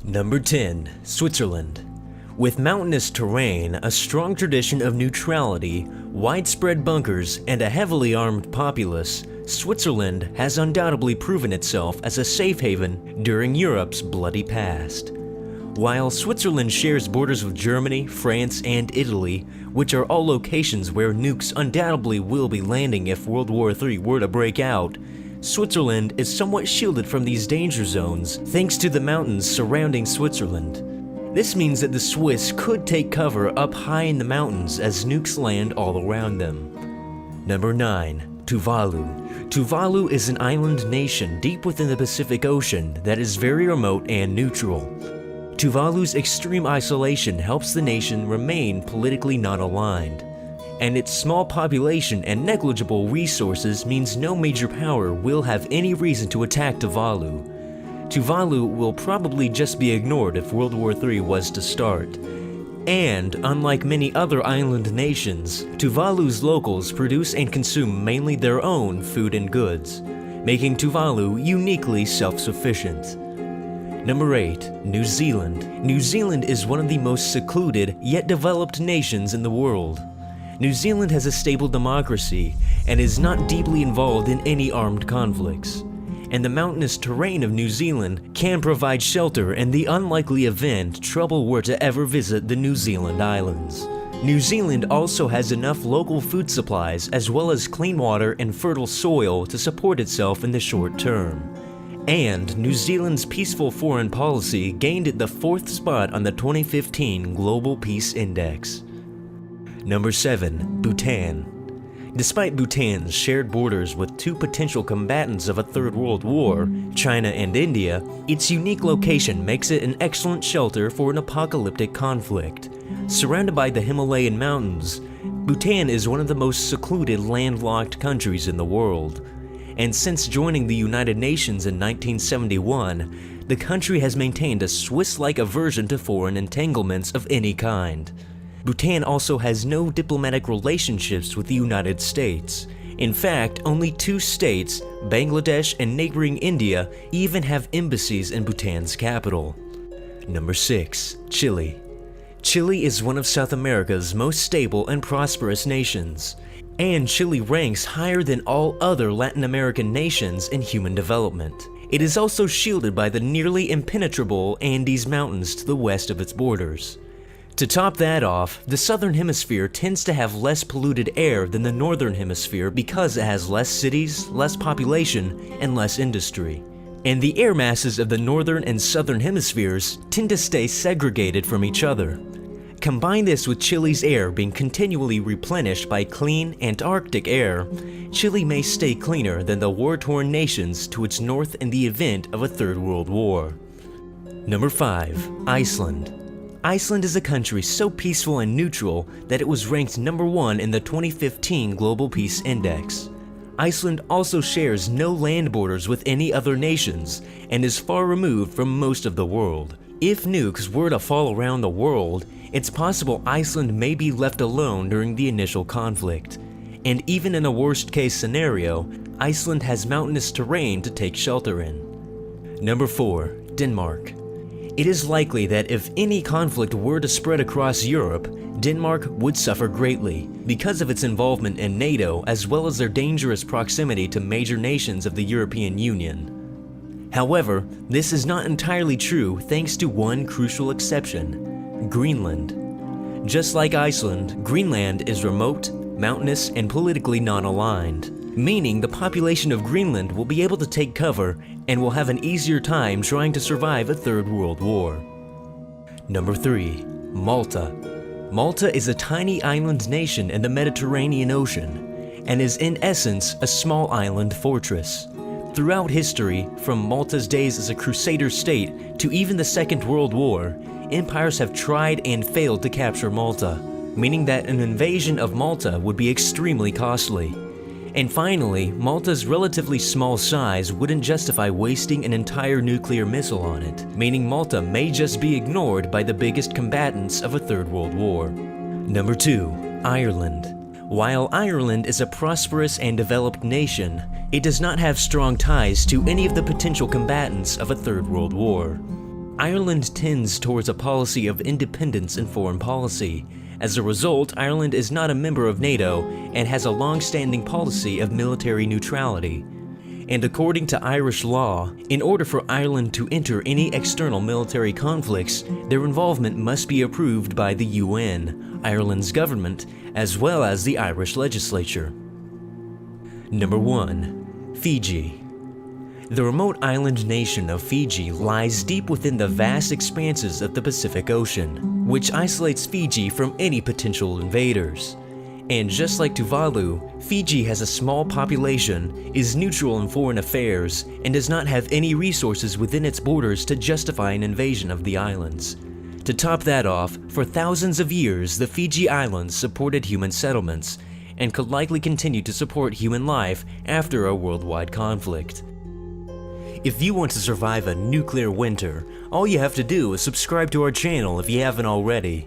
Number 10. Switzerland. With mountainous terrain, a strong tradition of neutrality, widespread bunkers, and a heavily armed populace, Switzerland has undoubtedly proven itself as a safe haven during Europe's bloody past. While Switzerland shares borders with Germany, France, and Italy, which are all locations where nukes undoubtedly will be landing if World War III were to break out, Switzerland is somewhat shielded from these danger zones thanks to the mountains surrounding Switzerland. This means that the Swiss could take cover up high in the mountains as nukes land all around them. Number 9. Tuvalu. Tuvalu is an island nation deep within the Pacific Ocean that is very remote and neutral. Tuvalu's extreme isolation helps the nation remain politically not aligned, and its small population and negligible resources means no major power will have any reason to attack Tuvalu. Tuvalu will probably just be ignored if World War III was to start. And, unlike many other island nations, Tuvalu's locals produce and consume mainly their own food and goods, making Tuvalu uniquely self-sufficient. Number 8. New Zealand. New Zealand is one of the most secluded yet developed nations in the world. New Zealand has a stable democracy and is not deeply involved in any armed conflicts. And the mountainous terrain of New Zealand can provide shelter in the unlikely event trouble were to ever visit the New Zealand islands. New Zealand also has enough local food supplies as well as clean water and fertile soil to support itself in the short term. And New Zealand's peaceful foreign policy gained it the 4th spot on the 2015 Global Peace Index. Number 7. Bhutan. Despite Bhutan's shared borders with two potential combatants of a Third World War, China and India, its unique location makes it an excellent shelter for an apocalyptic conflict. Surrounded by the Himalayan mountains, Bhutan is one of the most secluded landlocked countries in the world. And since joining the United Nations in 1971, the country has maintained a Swiss-like aversion to foreign entanglements of any kind. Bhutan also has no diplomatic relationships with the United States. In fact, only 2 states, Bangladesh and neighboring India, even have embassies in Bhutan's capital. Number 6. Chile. Chile is one of South America's most stable and prosperous nations, and Chile ranks higher than all other Latin American nations in human development. It is also shielded by the nearly impenetrable Andes Mountains to the west of its borders. To top that off, the southern hemisphere tends to have less polluted air than the northern hemisphere because it has less cities, less population, and less industry. And the air masses of the northern and southern hemispheres tend to stay segregated from each other. Combine this with Chile's air being continually replenished by clean Antarctic air, Chile may stay cleaner than the war-torn nations to its north in the event of a Third World War. Number 5. Iceland. Iceland is a country so peaceful and neutral that it was ranked number 1 in the 2015 Global Peace Index. Iceland also shares no land borders with any other nations and is far removed from most of the world. If nukes were to fall around the world, it's possible Iceland may be left alone during the initial conflict. And even in a worst-case scenario, Iceland has mountainous terrain to take shelter in. Number 4. Denmark. It is likely that if any conflict were to spread across Europe, Denmark would suffer greatly because of its involvement in NATO as well as their dangerous proximity to major nations of the European Union. However, this is not entirely true thanks to one crucial exception: Greenland. Just like Iceland, Greenland is remote, mountainous, and politically non-aligned, meaning the population of Greenland will be able to take cover and will have an easier time trying to survive a Third World War. Number 3. Malta. Malta is a tiny island nation in the Mediterranean Ocean and is in essence a small island fortress. Throughout history, from Malta's days as a crusader state to even the Second World War, empires have tried and failed to capture Malta, meaning that an invasion of Malta would be extremely costly. And finally, Malta's relatively small size wouldn't justify wasting an entire nuclear missile on it, meaning Malta may just be ignored by the biggest combatants of a Third World War. Number 2. Ireland. While Ireland is a prosperous and developed nation, it does not have strong ties to any of the potential combatants of a Third World War. Ireland tends towards a policy of independence in foreign policy. As a result, Ireland is not a member of NATO and has a long-standing policy of military neutrality. And according to Irish law, in order for Ireland to enter any external military conflicts, their involvement must be approved by the UN, Ireland's government, as well as the Irish legislature. Number 1. Fiji. The remote island nation of Fiji lies deep within the vast expanses of the Pacific Ocean, which isolates Fiji from any potential invaders. And just like Tuvalu, Fiji has a small population, is neutral in foreign affairs, and does not have any resources within its borders to justify an invasion of the islands. To top that off, for thousands of years, the Fiji Islands supported human settlements, and could likely continue to support human life after a worldwide conflict. If you want to survive a nuclear winter, all you have to do is subscribe to our channel if you haven't already.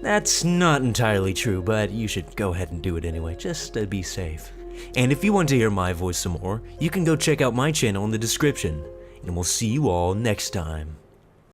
That's not entirely true, but you should go ahead and do it anyway, just to be safe. And if you want to hear my voice some more, you can go check out my channel in the description. And we'll see you all next time.